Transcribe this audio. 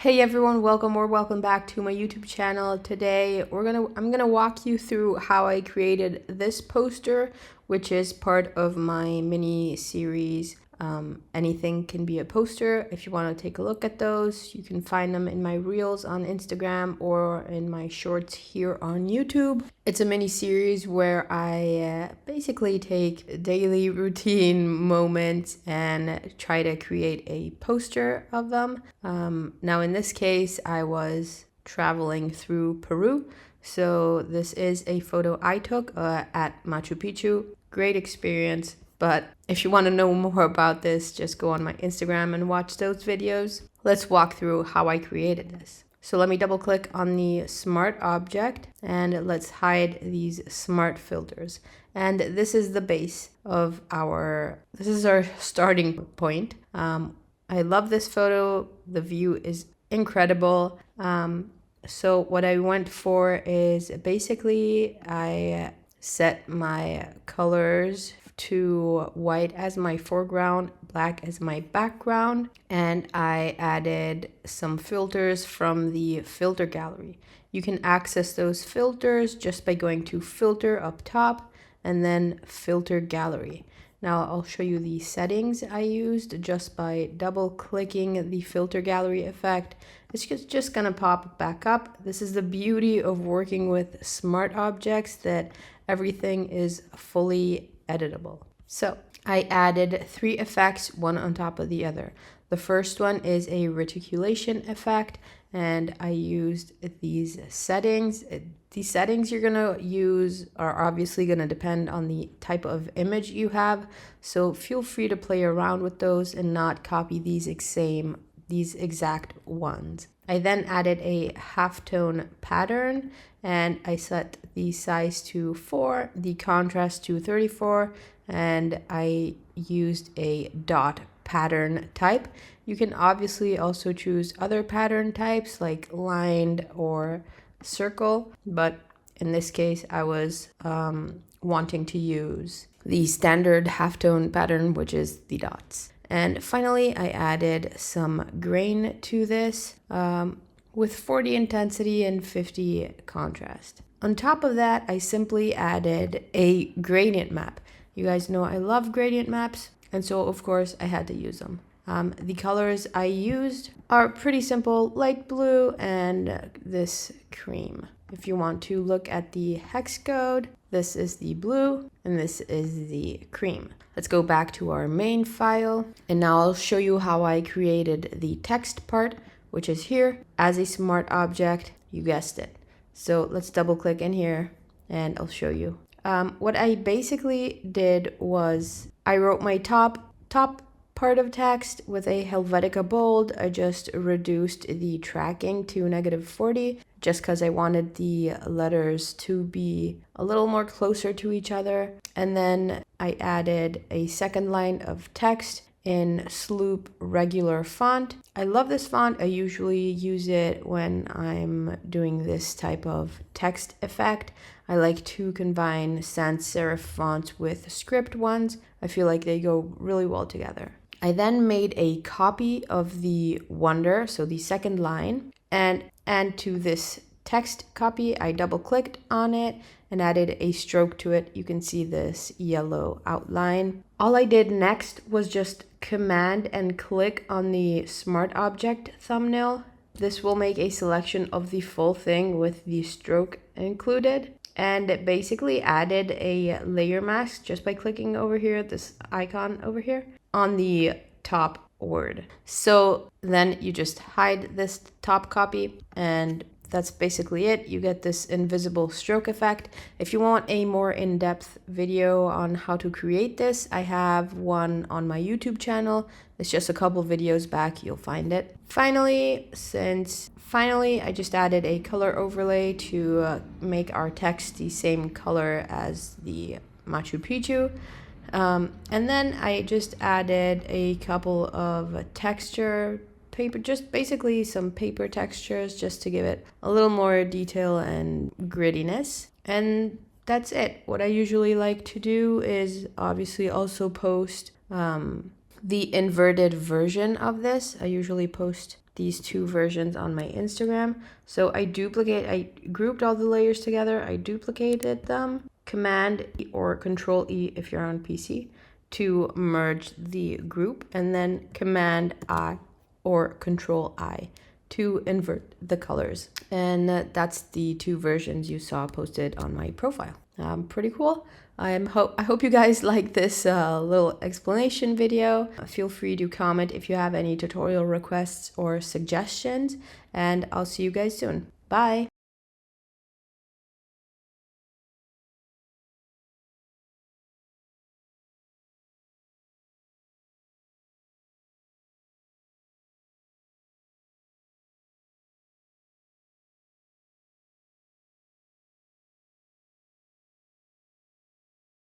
Hey everyone, welcome back to my YouTube channel. Today I'm gonna walk you through how I created this poster, which is part of my mini series. Anything can be a poster. If you want to take a look at those, you can find them in my reels on Instagram or in my shorts here on YouTube. It's a mini series where I basically take daily routine moments and try to create a poster of them. Now in this case, I was traveling through Peru. So this is a photo I took at Machu Picchu. Great experience. But if you want to know more about this, just go on my Instagram and watch those videos. Let's walk through how I created this. So let me double click on the smart object and let's hide these smart filters. And this is the base of this is our starting point. I love this photo. The view is incredible. So what I went for is basically I set my colors to white as my foreground, black as my background, and I added some filters from the filter gallery. You can access those filters just by going to filter up top and then filter gallery. Now I'll show you the settings I used just by double clicking the filter gallery effect. It's just gonna pop back up. This is the beauty of working with smart objects, that everything is fully editable. So I added 3 effects, one on top of the other. The first one is a reticulation effect, and I used these settings. These settings you're gonna use are obviously gonna depend on the type of image you have, so feel free to play around with those and not copy these exact ones. I then added a halftone pattern and I set the size to 4, the contrast to 34, and I used a dot pattern type. You can obviously also choose other pattern types like lined or circle, but in this case I was wanting to use the standard halftone pattern, which is the dots. And finally, I added some grain to this with 40 intensity and 50 contrast. On top of that, I simply added a gradient map. You guys know I love gradient maps, and so of course I had to use them. The colors I used are pretty simple, light blue and this cream. If you want to look at the hex code, this is the blue and this is the cream. Let's go back to our main file, and now I'll show you how I created the text part, which is here as a smart object. You guessed it. So let's double click in here and I'll show you. What I basically did was I wrote my top part of text with a Helvetica bold. I just reduced the tracking to -40 just because I wanted the letters to be a little more closer to each other. And then I added a second line of text in Sloop regular font. I love this font. I usually use it when I'm doing this type of text effect. I like to combine sans serif fonts with script ones. I feel like they go really well together. I then made a copy of the wonder, so the second line, and to this text copy, I double clicked on it and added a stroke to it. You can see this yellow outline. All I did next was just command and click on the smart object thumbnail. This will make a selection of the full thing with the stroke included. And it basically added a layer mask just by clicking over here, this icon over here, on the top word. So then you just hide this top copy and that's basically it. You get this invisible stroke effect. If you want a more in-depth video on how to create this, I have one on my YouTube channel. It's just a couple videos back, you'll find it. Finally, I just added a color overlay to make our text the same color as the Machu Picchu. And then I just added a couple of texture paper, just basically some paper textures just to give it a little more detail and grittiness. And that's it. What I usually like to do is obviously also post the inverted version of this. I usually post these two versions on my Instagram. So I grouped all the layers together, I duplicated them, Command or Control E if you're on PC to merge the group, and then Command I or Control I to invert the colors. And that's the two versions you saw posted on my profile. Pretty cool. I hope you guys like this little explanation video. Feel free to comment if you have any tutorial requests or suggestions, and I'll see you guys soon. Bye!